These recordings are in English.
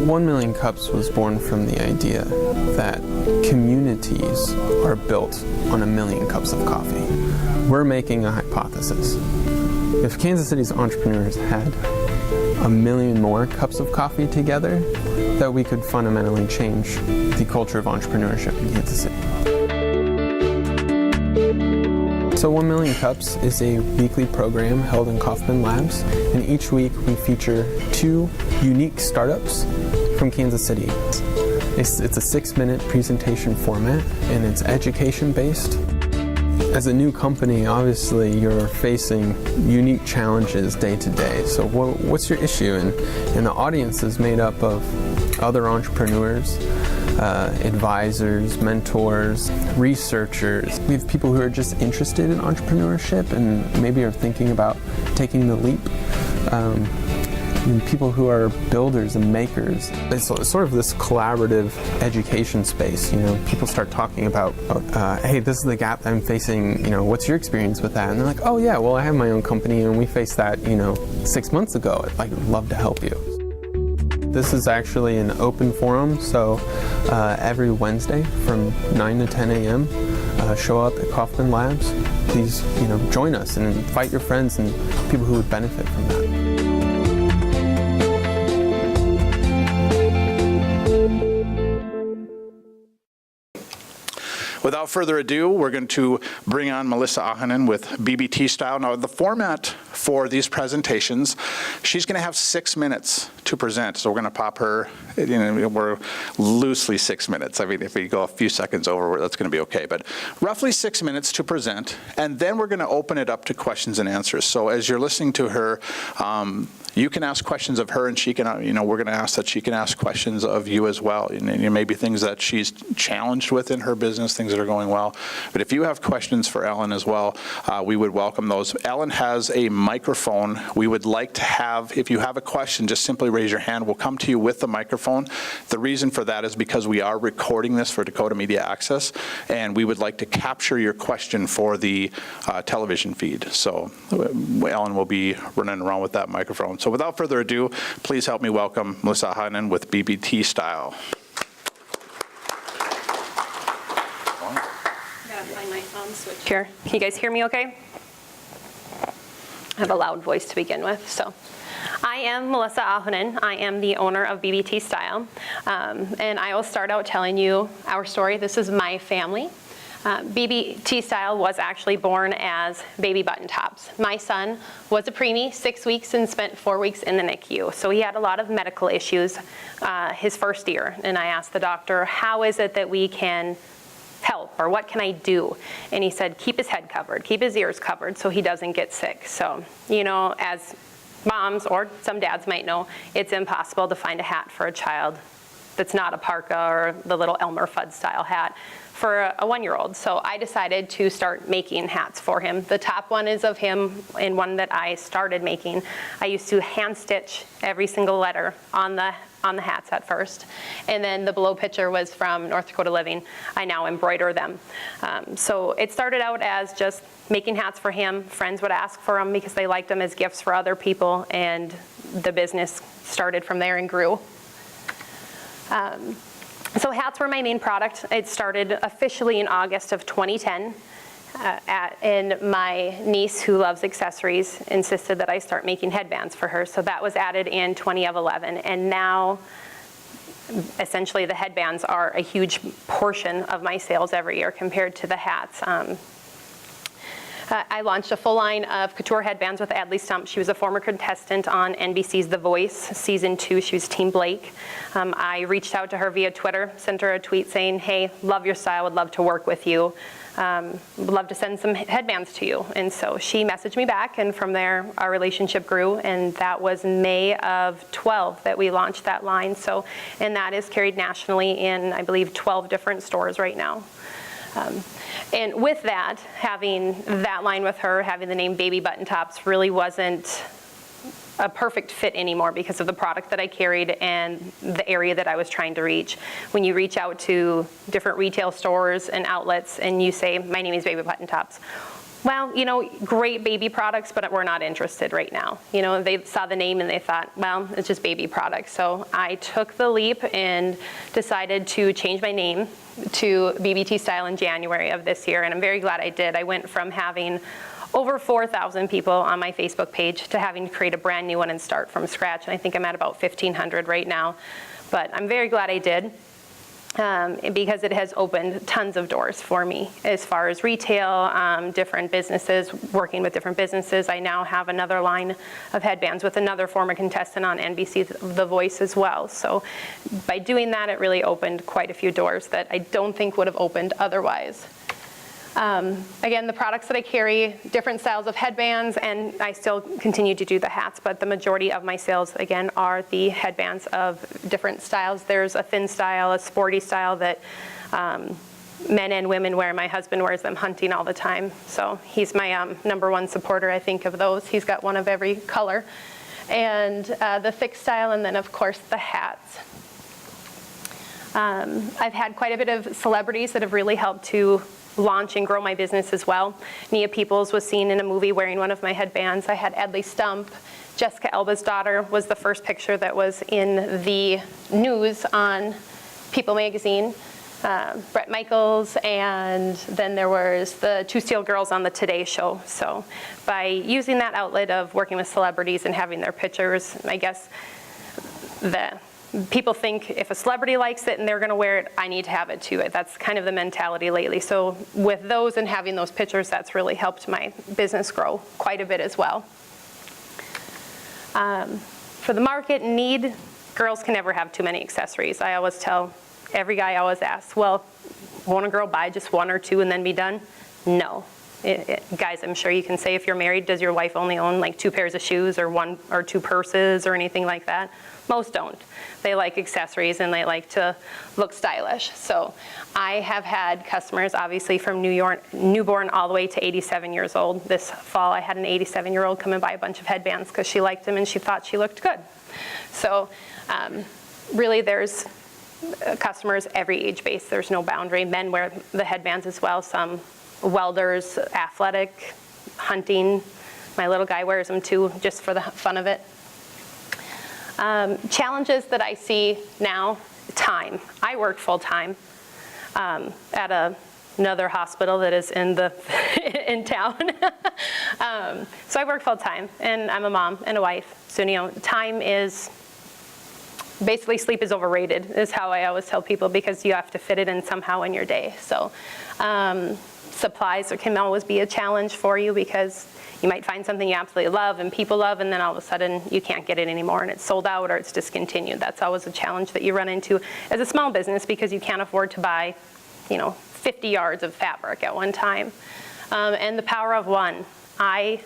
1 Million Cups was born from the idea that communities are built on 1 million cups of coffee. We're making a hypothesis. If Kansas City's entrepreneurs had 1 million more cups of coffee together, that we could fundamentally change the culture of entrepreneurship in Kansas City. So 1 Million Cups is a weekly program held in Kaufman Labs, and each week we feature 2 unique startups from Kansas City. It's a 6-minute presentation format, and it's education-based. As a new company, obviously you're facing unique challenges day to day. So what's your issue? And the audience is made up of other entrepreneurs, advisors, mentors, researchers. We have people who are just interested in entrepreneurship and maybe are thinking about taking the leap. And people who are builders and makers. It's sort of this collaborative education space. You know, people start talking about, hey, this is the gap that I'm facing. You know, what's your experience with that? And they're like, oh yeah, well I have my own company and we faced that, 6 months ago. I'd love to help you. This is actually an open forum, so every Wednesday from 9 to 10 a.m. Show up at Kaufman Labs. Please, join us and invite your friends and people who would benefit from that. Without further ado, we're going to bring on Melissa Ahonen with BBT Style. Now, the format for these presentations, she's going to have 6 minutes to present. So we're going to pop her, we're loosely 6 minutes. I mean, if we go a few seconds over, that's going to be okay. But roughly 6 minutes to present, and then we're going to open it up to questions and answers. So as you're listening to her, you can ask questions of her, and she can, we're going to ask that she can ask questions of you as well. Maybe things that she's challenged with in her business, things that are going well. But if you have questions for Ellen as well, we would welcome those. Ellen has a microphone. We would like to have, if you have a question, just simply raise your hand. We'll come to you with the microphone. The reason for that is because we are recording this for Dakota Media Access, and we would like to capture your question for the television feed. So Ellen will be running around with that microphone. So without further ado, please help me welcome Melissa Ahonen with BBT Style. Switch here. Can you guys hear me okay? I have a loud voice to begin with. So I am Melissa Ahonen. I am the owner of BBT Style. And I will start out telling you our story. This is my family. BBT Style was actually born as baby button tops. My son was a preemie, 6 weeks, and spent 4 weeks in the NICU. So he had a lot of medical issues his first year. And I asked the doctor, how is it that we can help, or what can I do? And he said, keep his head covered, keep his ears covered so he doesn't get sick. So, as moms or some dads might know, it's impossible to find a hat for a child that's not a parka or the little Elmer Fudd style hat for a 1-year-old. So I decided to start making hats for him. The top one is of him, and one that I started making. I used to hand stitch every single letter on the hats at first. And then the below picture was from North Dakota Living. I now embroider them. So it started out as just making hats for him. Friends would ask for them because they liked them as gifts for other people, and the business started from there and grew. So hats were my main product. It started officially in August of 2010. And my niece, who loves accessories, insisted that I start making headbands for her. So that was added in 2011. And now, essentially, the headbands are a huge portion of my sales every year compared to the hats. I launched a full line of couture headbands with Adley Stump. She was a former contestant on NBC's The Voice, Season 2. She was Team Blake. I reached out to her via Twitter, sent her a tweet saying, hey, love your style, would love to work with you. Would love to send some headbands to you. And so she messaged me back, and from there our relationship grew, and that was May of 12 that we launched that line. So, and that is carried nationally in, I believe, 12 different stores right now. And with that, having that line with her, having the name Baby Button Tops really wasn't a perfect fit anymore because of the product that I carried and the area that I was trying to reach. When you reach out to different retail stores and outlets and you say, my name is Baby Button Tops, well, great baby products, but we're not interested right now. They saw the name and they thought, well, it's just baby products. So I took the leap and decided to change my name to BBT Style in January of this year, and I'm very glad I did. I went from having over 4,000 people on my Facebook page to having to create a brand new one and start from scratch, and I think I'm at about 1,500 right now. But I'm very glad I did. Because it has opened tons of doors for me as far as retail, different businesses, working with different businesses. I now have another line of headbands with another former contestant on NBC The Voice as well. So by doing that, it really opened quite a few doors that I don't think would have opened otherwise. Again, the products that I carry, different styles of headbands, and I still continue to do the hats, but the majority of my sales, again, are the headbands of different styles. There's a thin style, a sporty style that men and women wear. My husband wears them hunting all the time, so he's my #1 supporter, I think, of those. He's got one of every color. And the thick style, and then, of course, the hats. I've had quite a bit of celebrities that have really helped to launch and grow my business as well. Nia Peoples was seen in a movie wearing one of my headbands. I had Edley Stump. Jessica Alba's daughter was the first picture that was in the news on People magazine. Bret Michaels, and then there was the Two Steel Girls on the Today Show. So by using that outlet of working with celebrities and having their pictures, I guess people think if a celebrity likes it and they're going to wear it, I need to have it too. That's kind of the mentality lately. So with those and having those pictures, that's really helped my business grow quite a bit as well. For the market and need, girls can never have too many accessories. I always tell every guy, always asks, well, won't a girl buy just 1 or 2 and then be done? No. Guys, I'm sure you can say if you're married, does your wife only own like 2 pairs of shoes or 1 or 2 purses or anything like that? Most don't. They like accessories and they like to look stylish. So I have had customers, obviously, from newborn all the way to 87 years old. This fall, I had an 87-year-old come and buy a bunch of headbands because she liked them and she thought she looked good. So really, there's customers every age base. There's no boundary. Men wear the headbands as well. Some welders, athletic, hunting. My little guy wears them too, just for the fun of it. Challenges that I see now, time. I work full time at another hospital that is in town. So I work full time, and I'm a mom and a wife. So time is, basically sleep is overrated, is how I always tell people, because you have to fit it in somehow in your day. So supplies can always be a challenge for you, because you might find something you absolutely love and people love, and then all of a sudden you can't get it anymore and it's sold out or it's discontinued. That's always a challenge that you run into as a small business, because you can't afford to buy 50 yards of fabric at one time. And the power of one. I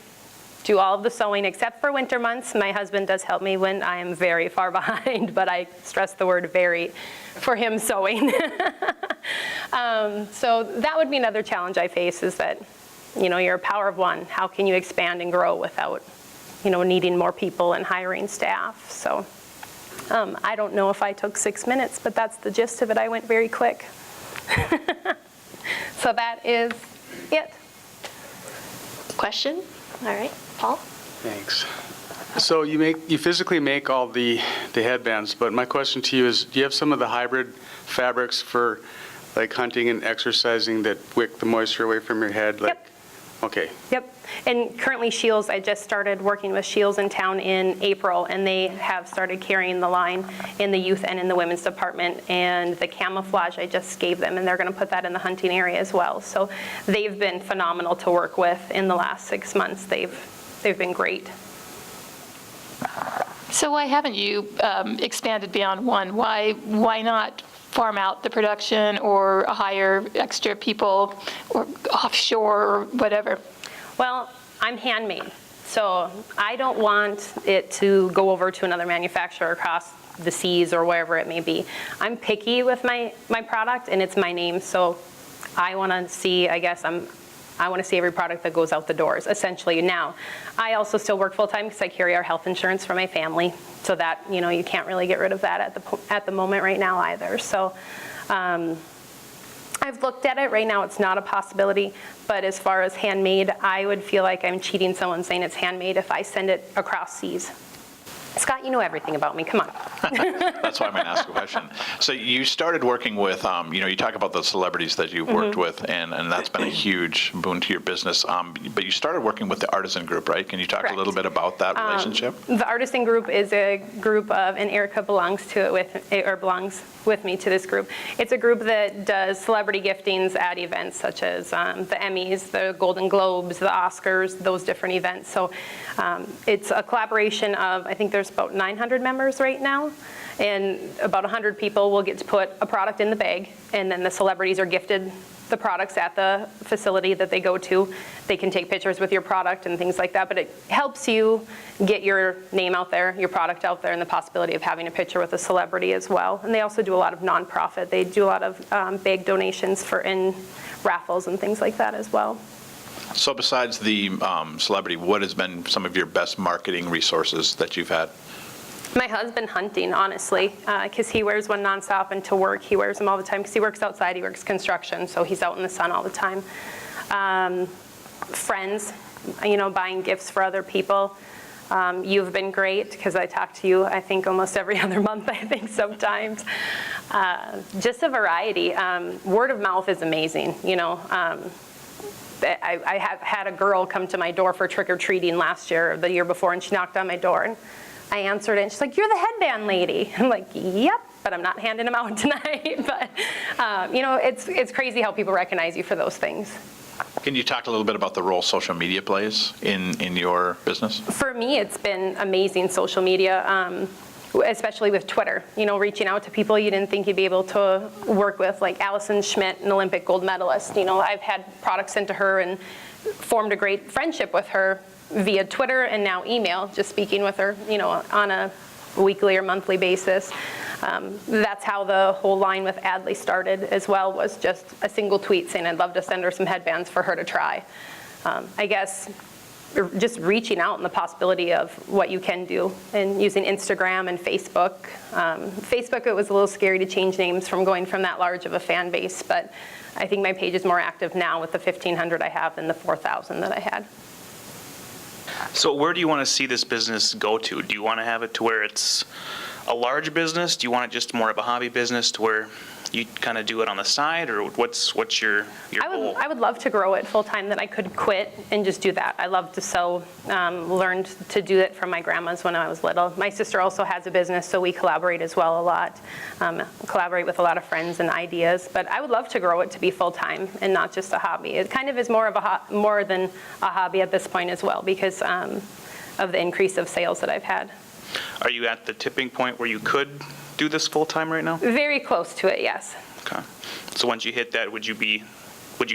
do all of the sewing except for winter months. My husband does help me when I am very far behind, but I stress the word very for him sewing. So that would be another challenge I face, is that you're a power of one. How can you expand and grow without needing more people and hiring staff? So I don't know if I took 6 minutes, but that's the gist of it. I went very quick. So that is it. Question? All right, Paul? Thanks. So you physically make all the headbands, but my question to you is, do you have some of the hybrid fabrics for like hunting and exercising that wick the moisture away from your head? Yep. Okay. Yep. And currently Shields, I just started working with Shields in town in April, and they have started carrying the line in the youth and in the women's department. And the camouflage I just gave them, and they're going to put that in the hunting area as well. So they've been phenomenal to work with in the last 6 months. They've been great. So why haven't you expanded beyond one? Why not farm out the production or hire extra people or offshore or whatever? Well, I'm handmade, so I don't want it to go over to another manufacturer across the seas or wherever it may be. I'm picky with my product, and it's my name, so I want to see, I want to see every product that goes out the doors, essentially. Now, I also still work full-time because I carry our health insurance for my family, so that, you can't really get rid of that at the moment right now either. So I've looked at it. Right now, it's not a possibility. But as far as handmade, I would feel like I'm cheating someone saying it's handmade if I send it across seas. Scott, you know everything about me. Come on. That's why I'm going to ask a question. So you started working with, you talk about the celebrities that you've worked with, and that's been a huge boon to your business. But you started working with the Artisan Group, right? Can you talk Correct. a little bit about that relationship? The Artisan Group is a group of, and Erica belongs with me to this group. It's a group that does celebrity giftings at events such as the Emmys, the Golden Globes, the Oscars, those different events. So it's a collaboration of, I think there's about 900 members right now, and about 100 people will get to put a product in the bag, and then the celebrities are gifted the products at the facility that they go to. They can take pictures with your product and things like that, but it helps you get your name out there, your product out there, and the possibility of having a picture with a celebrity as well. And they also do a lot of nonprofit. They do a lot of big donations in raffles and things like that as well. So besides the celebrity, what has been some of your best marketing resources that you've had? My husband hunting, honestly, because he wears one nonstop, and to work, he wears them all the time because he works outside, he works construction, so he's out in the sun all the time. Friends, buying gifts for other people. You've been great because I talk to you, I think, almost every other month, I think, sometimes. Just a variety. Word of mouth is amazing, I have had a girl come to my door for trick-or-treating last year, or the year before, and she knocked on my door, and I answered it, and she's like, "You're the headband lady." I'm like, "Yep, but I'm not handing them out tonight." But, it's crazy how people recognize you for those things. Can you talk a little bit about the role social media plays in your business? For me, it's been amazing, social media, especially with Twitter. Reaching out to people you didn't think you'd be able to work with, like Allison Schmidt, an Olympic gold medalist. I've had products sent to her and formed a great friendship with her via Twitter and now email, just speaking with her, on a weekly or monthly basis. That's how the whole line with Adley started as well, was just a single tweet saying I'd love to send her some headbands for her to try. I guess just reaching out and the possibility of what you can do, and using Instagram and Facebook. Facebook, it was a little scary to change names from going from that large of a fan base, but I think my page is more active now with the 1,500 I have than the 4,000 that I had. So where do you want to see this business go to? Do you want to have it to where it's a large business? Do you want it just more of a hobby business to where you kind of do it on the side, or what's your goal? I would love to grow it full time, that I could quit and just do that. I love to sew, learned to do it from my grandma's when I was little. My sister also has a business, so we collaborate as well a lot. Collaborate with a lot of friends and ideas, but I would love to grow it to be full time and not just a hobby. It kind of is more than a hobby at this point as well, because of the increase of sales that I've had. Are you at the tipping point where you could do this full time right now? Very close to it, yes. Okay. So once you hit that, would you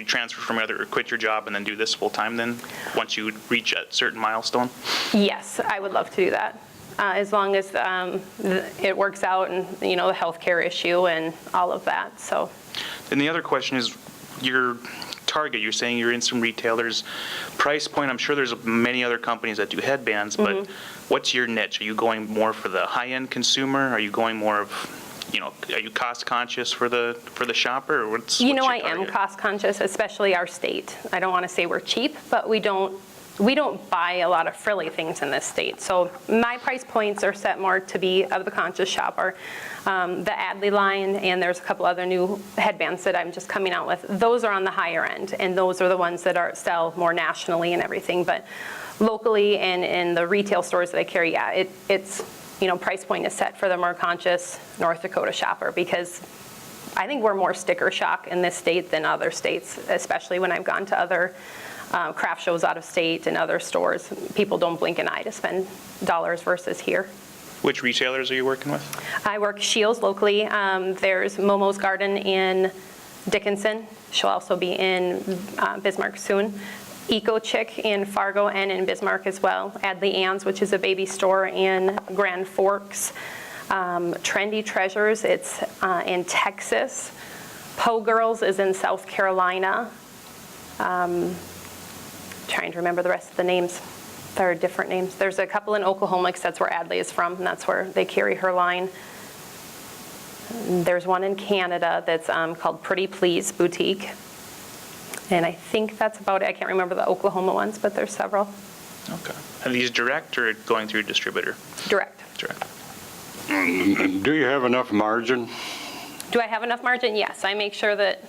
transfer from other, or quit your job and then do this full time then, once you reach a certain milestone? Yes, I would love to do that. As long as it works out, and the healthcare issue and all of that. So. And the other question is your target. You're saying you're in some retailers. Price point, I'm sure there's many other companies that do headbands, but what's your niche? Are you going more for the high-end consumer? Are you going more of, are you cost conscious for the shopper, or what's your I target? am cost conscious, especially our state. I don't want to say we're cheap, but we don't buy a lot of frilly things in this state. So my price points are set more to be of the conscious shopper. The Adley line, and there's a couple other new headbands that I'm just coming out with. Those are on the higher end, and those are the ones that sell more nationally and everything. But locally and in the retail stores that I carry, it's price point is set for the more conscious North Dakota shopper, because I think we're more sticker shock in this state than other states, especially when I've gone to other craft shows out of state and other stores. People don't blink an eye to spend dollars versus here. Which retailers are you working with? I work Shields locally. There's Momo's Garden in Dickinson. She'll also be in Bismarck soon. Eco Chick in Fargo and in Bismarck as well. Adley Ann's, which is a baby store in Grand Forks. Trendy Treasures, it's in Texas. Po Girls is in South Carolina. Trying to remember the rest of the names. There are different names. There's a couple in Oklahoma, because that's where Adley is from, and that's where they carry her line. There's one in Canada that's called Pretty Please Boutique. And I think that's about it. I can't remember the Oklahoma ones, but there's several. Okay. Are these direct or going through a distributor? Direct. Direct. Do you have enough margin? Do I have enough margin? Yes. I make sure that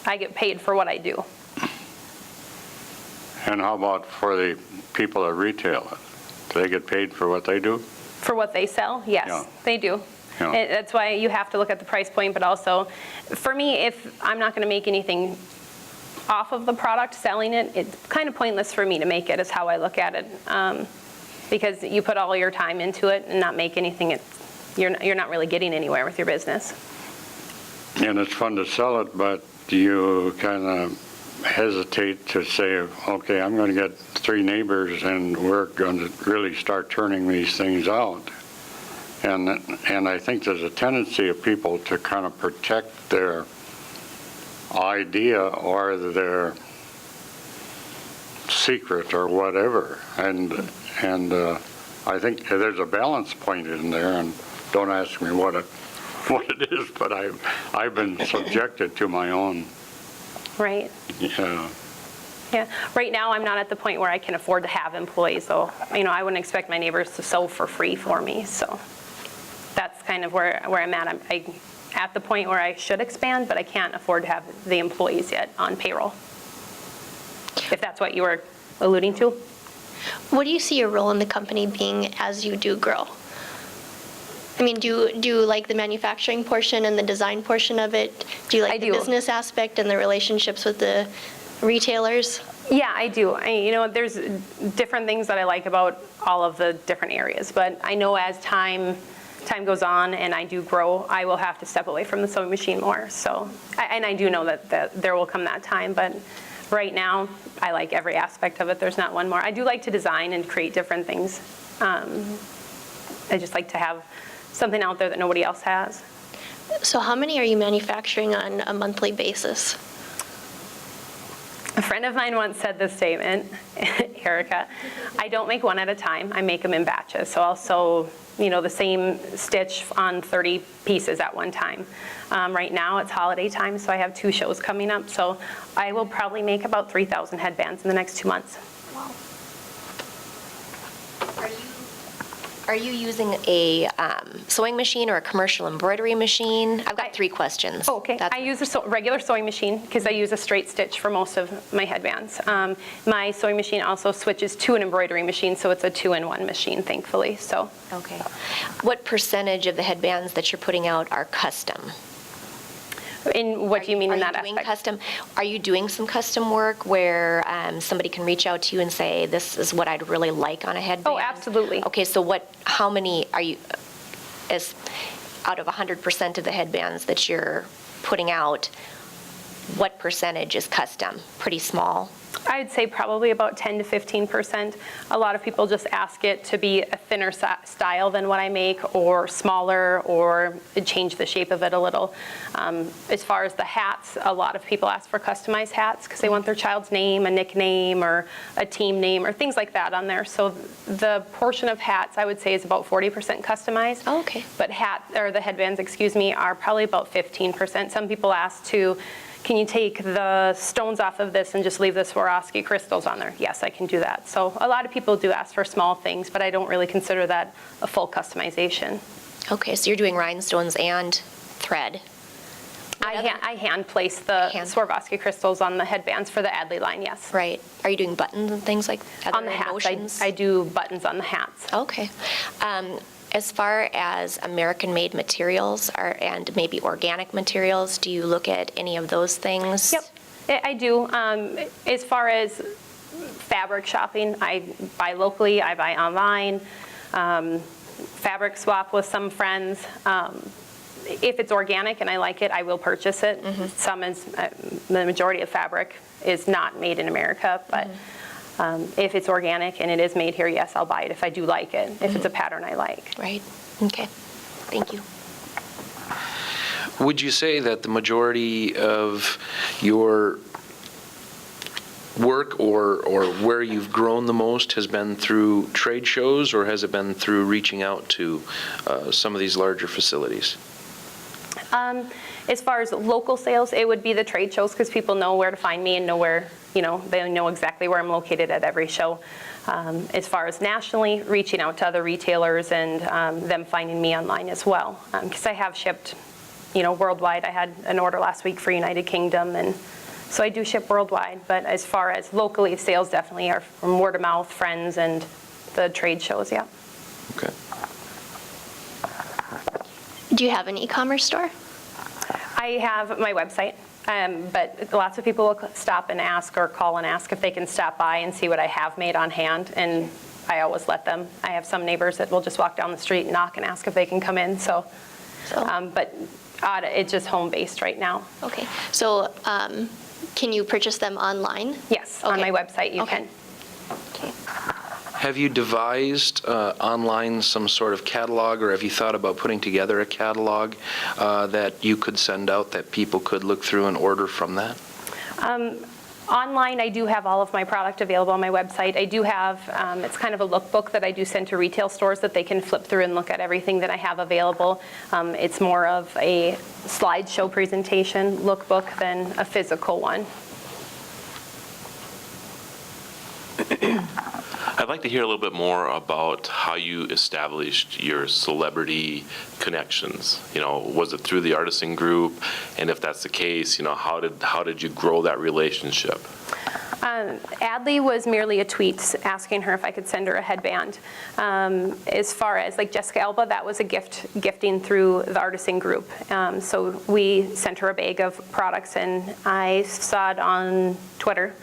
I get paid for what I do. And how about for the people that retail it? Do they get paid for what they do? For what they sell? Yes, Yeah. they do. Yeah. That's why you have to look at the price point, but also, for me, if I'm not going to make anything off of the product, selling it, it's kind of pointless for me to make it, is how I look at it. Because you put all your time into it and not make anything, you're not really getting anywhere with your business. And it's fun to sell it, but do you kind of hesitate to say, okay, I'm going to get 3 neighbors and we're going to really start turning these things out? And I think there's a tendency of people to kind of protect their idea or their secret or whatever. And I think there's a balance point in there, and don't ask me what it is, but I've been subjected to my own. Right. Yeah. Yeah. Right now, I'm not at the point where I can afford to have employees, so I wouldn't expect my neighbors to sew for free for me. So that's kind of where I'm at. I'm at the point where I should expand, but I can't afford to have the employees yet on payroll, if that's what you were alluding to. What do you see your role in the company being as you do grow? I mean, do you like the manufacturing portion and the design portion of it? Do you like the business aspect and the relationships with the retailers? Yeah, I do. There's different things that I like about all of the different areas, but I know as time goes on and I do grow, I will have to step away from the sewing machine more. So, and I do know that there will come that time, but right now, I like every aspect of it. There's not one more. I do like to design and create different things. I just like to have something out there that nobody else has. So how many are you manufacturing on a monthly basis? A friend of mine once said this statement, Erica, I don't make one at a time. I make them in batches. So I'll sew, the same stitch on 30 pieces at one time. Right now it's holiday time, so I have 2 shows coming up. So I will probably make about 3,000 headbands in the next 2 months. Wow. Are you using a sewing machine or a commercial embroidery machine? I've got 3 questions. Oh, okay. I use a regular sewing machine because I use a straight stitch for most of my headbands. My sewing machine also switches to an embroidery machine, so it's a 2-in-1 machine, thankfully. So. Okay. What percentage of the headbands that you're putting out are custom? In what do you mean in that aspect? Are you doing some custom work where somebody can reach out to you and say, this is what I'd really like on a headband? Oh, absolutely. Okay, so how many are you, as out of 100% of the headbands that you're putting out, what percentage is custom? Pretty small? I'd say probably about 10 to 15%. A lot of people just ask it to be a thinner style than what I make, or smaller, or change the shape of it a little. As far as the hats, a lot of people ask for customized hats because they want their child's name, a nickname, or a team name, or things like that on there. So the portion of hats, I would say, is about 40% customized. Oh, okay. But the headbands, are probably about 15%. Some people ask to, can you take the stones off of this and just leave the Swarovski crystals on there? Yes, I can do that. So a lot of people do ask for small things, but I don't really consider that a full customization. Okay, so you're doing rhinestones and thread. I hand place the Swarovski crystals on the headbands for the Adley line, yes. Right. Are you doing buttons and things like that? On the hats, I do buttons on the hats. Okay. As far as American-made materials and maybe organic materials, do you look at any of those things? Yep, I do. As far as fabric shopping, I buy locally, I buy online, fabric swap with some friends. If it's organic and I like it, I will purchase it. Mm-hmm. The majority of fabric is not made in America, but if it's organic and it is made here, yes, I'll buy it if I do like it, if it's a pattern I like. Right. Okay. Thank you. Would you say that the majority of your work or where you've grown the most has been through trade shows, or has it been through reaching out to some of these larger facilities? As far as local sales, it would be the trade shows because people know where to find me and know where, they know exactly where I'm located at every show. As far as nationally, reaching out to other retailers and them finding me online as well. Because I have shipped, worldwide. I had an order last week for United Kingdom, and so I do ship worldwide. But as far as locally, sales definitely are from word of mouth, friends, and the trade shows, yeah. Okay. Do you have an e-commerce store? I have my website, but lots of people will stop and ask or call and ask if they can stop by and see what I have made on hand, and I always let them. I have some neighbors that will just walk down the street and knock and ask if they can come in, but it's just home-based right now. Okay, so can you purchase them online? Yes, on my website you can. Okay. Have you devised online some sort of catalog, or have you thought about putting together a catalog that you could send out that people could look through and order from that? Online, I do have all of my product available on my website. I do have, it's kind of a lookbook that I do send to retail stores that they can flip through and look at everything that I have available. It's more of a slideshow presentation lookbook than a physical one. I'd like to hear a little bit more about how you established your celebrity connections. Was it through the Artisan Group? And if that's the case, how did you grow that relationship? Adley was merely a tweet asking her if I could send her a headband. As far as like Jessica Alba, that was a gifting through the Artisan Group. So we sent her a bag of products, and I saw it on Twitter,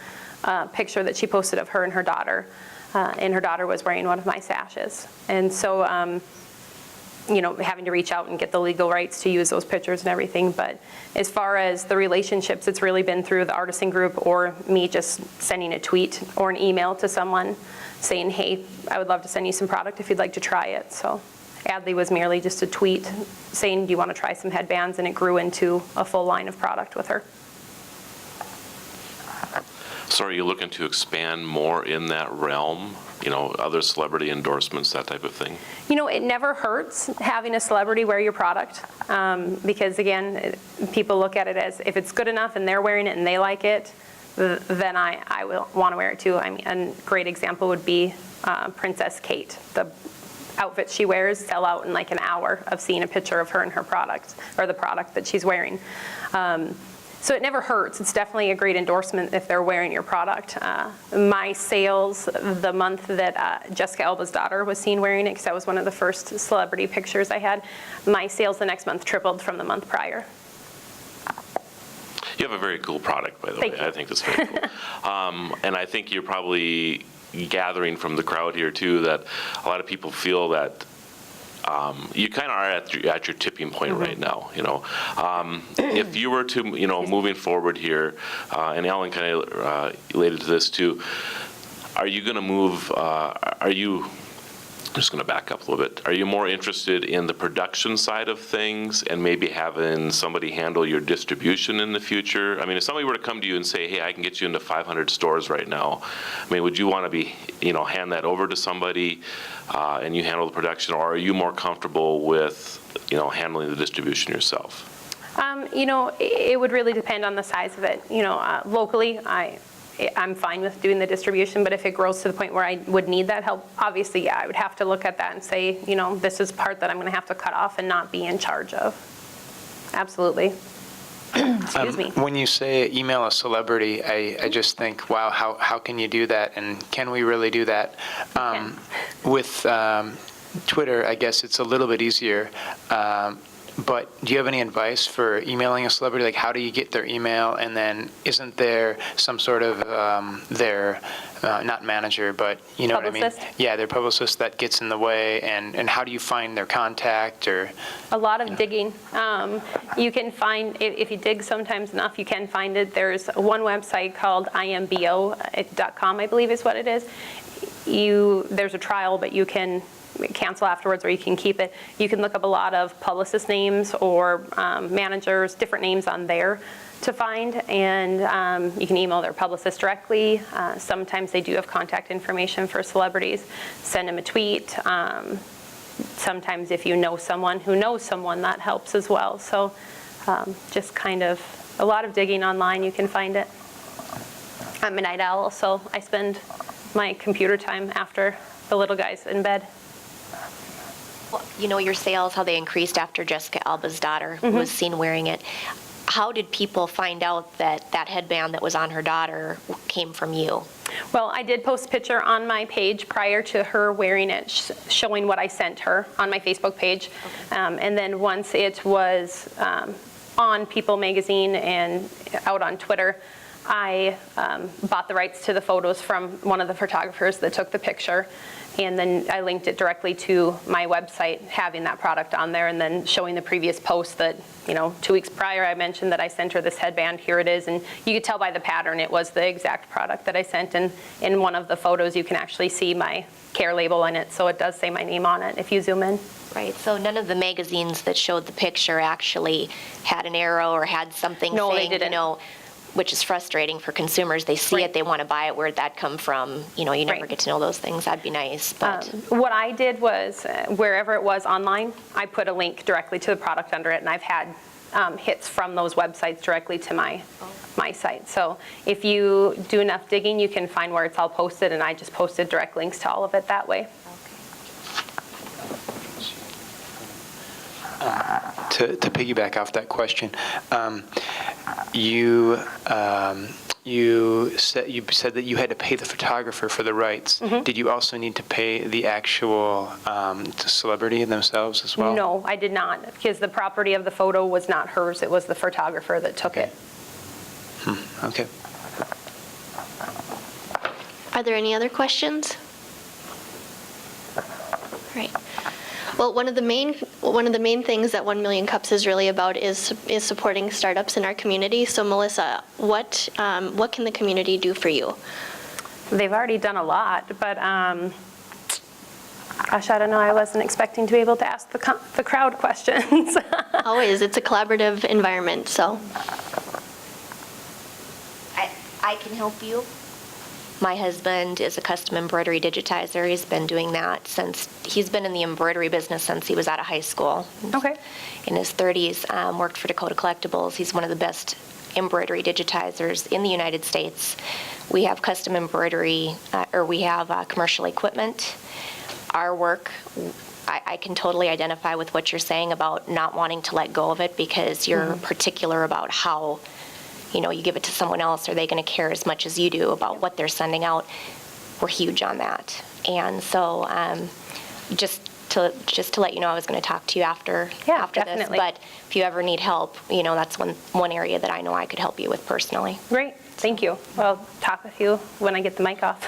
a picture that she posted of her and her daughter. And her daughter was wearing one of my sashes. And so, having to reach out and get the legal rights to use those pictures and everything. But as far as the relationships, it's really been through the Artisan Group or me just sending a tweet or an email to someone saying, hey, I would love to send you some product if you'd like to try it. So Adley was merely just a tweet saying, do you want to try some headbands? And it grew into a full line of product with her. So are you looking to expand more in that realm? Other celebrity endorsements, that type of thing? It never hurts having a celebrity wear your product because, again, people look at it as if it's good enough and they're wearing it and they like it, then I will want to wear it too. I mean, a great example would be Princess Kate. The outfits she wears sell out in like an hour of seeing a picture of her and her product or the product that she's wearing. So it never hurts. It's definitely a great endorsement if they're wearing your product. My sales the month that Jessica Alba's daughter was seen wearing it, because that was one of the first celebrity pictures I had, my sales the next month tripled from the month prior. You have a very cool product, by the way. I think that's very cool. And I think you're probably gathering from the crowd here, too, that a lot of people feel that you kind of are at your tipping point right now. If you were to, moving forward here, and Alan kind of related to this too, are you going to move? I'm just going to back up a little bit. Are you more interested in the production side of things and maybe having somebody handle your distribution in the future? I mean, if somebody were to come to you and say, hey, I can get you into 500 stores right now, I mean, would you want to be, hand that over to somebody and you handle the production, or are you more comfortable with, handling the distribution yourself? It would really depend on the size of it. Locally, I'm fine with doing the distribution, but if it grows to the point where I would need that help, obviously, yeah, I would have to look at that and say, this is part that I'm going to have to cut off and not be in charge of. Absolutely. Excuse me. When you say email a celebrity, I just think, wow, how can you do that? And can we really do that? With Twitter, I guess it's a little bit easier. But do you have any advice for emailing a celebrity? Like, how do you get their email? And then isn't there some sort of their, not manager, but you know Publicist? what I mean? Yeah, their publicist that gets in the way. And how do you find their contact? Or a lot of digging. You can find, if you dig sometimes enough, you can find it. There's one website called imbo.com, I believe is what it is. There's a trial, but you can cancel afterwards or you can keep it. You can look up a lot of publicist names or managers, different names on there to find, and you can email their publicist directly. Sometimes they do have contact information for celebrities. Send them a tweet. Sometimes if you know someone who knows someone, that helps as well. So just kind of a lot of digging online, you can find it. I'm a night owl, so I spend my computer time after the little guy's in bed. Well, you know, your sales, how they increased after Jessica Alba's daughter was seen wearing it. How did people find out that that headband that was on her daughter came from you? Well, I did post a picture on my page prior to her wearing it, showing what I sent her on my Facebook page. And then once it was on People magazine and out on Twitter, I bought the rights to the photos from one of the photographers that took the picture. And then I linked it directly to my website, having that product on there, and then showing the previous post that, 2 weeks prior I mentioned that I sent her this headband. Here it is. And you could tell by the pattern it was the exact product that I sent. And in one of the photos you can actually see my care label in it, so it does say my name on it if you zoom in. Right, so none of the magazines that showed the picture actually had an arrow or had something No, saying, they didn't. Which is frustrating for consumers. They see it, they want to buy it. Where'd that come from? You never get to know those things. That'd be nice. But what I did was, wherever it was online, I put a link directly to the product under it, and I've had hits from those websites directly to my site. So if you do enough digging, you can find where it's all posted, and I just posted direct links to all of it that way. To piggyback off that question, you said that you had to pay the photographer for the rights. Did you also need to pay the actual celebrity themselves as well? No, I did not, because the property of the photo was not hers. It was the photographer that took it. Okay. Are there any other questions? Right. Well, one of the main things that 1 Million Cups is really about is supporting startups in our community. So, Melissa, what can the community do for you? They've already done a lot, but gosh, I don't know. I wasn't expecting to be able to ask the crowd questions. Always, it's a collaborative environment. So, I can help you. My husband is a custom embroidery digitizer. He's been doing that he's been in the embroidery business since he was out of high school. Okay. In his 30s, worked for Dakota Collectibles. He's one of the best embroidery digitizers in the United States. We have custom embroidery, we have commercial equipment. Our work, I can totally identify with what you're saying about not wanting to let go of it because you're particular about how you give it to someone else. Are they going to care as much as you do about what they're sending out? We're huge on that. And so just to let you know, I was going to talk to you after definitely. this. But if you ever need help, that's one area that I know I could help you with personally. Great. Thank you. Well, I'll talk with you when I get the mic off.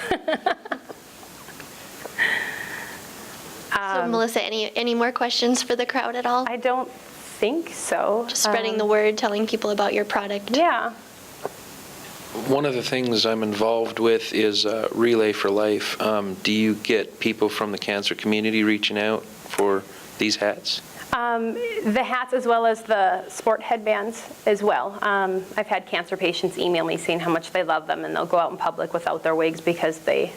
So, Melissa, any more questions for the crowd at all? I don't think so. Just spreading the word, telling people about your product. Yeah. One of the things I'm involved with is Relay for Life. Do you get people from the cancer community reaching out for these hats? The hats as well as the sport headbands as well. I've had cancer patients email me saying how much they love them, and they'll go out in public without their wigs because they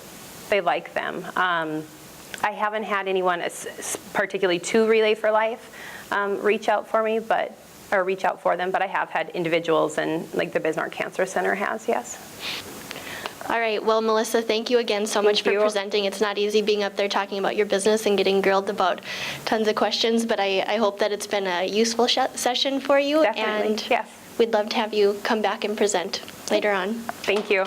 like them. I haven't had anyone particularly to Relay for Life reach out for them, but I have had individuals, and like the Bismarck Cancer Center has, yes. All right. Well, Melissa, thank you again so much for presenting. It's not easy being up there talking about your business and getting grilled about tons of questions, but I hope that it's been a useful session for you. Definitely, and yes. We'd love to have you come back and present later on. Thank you.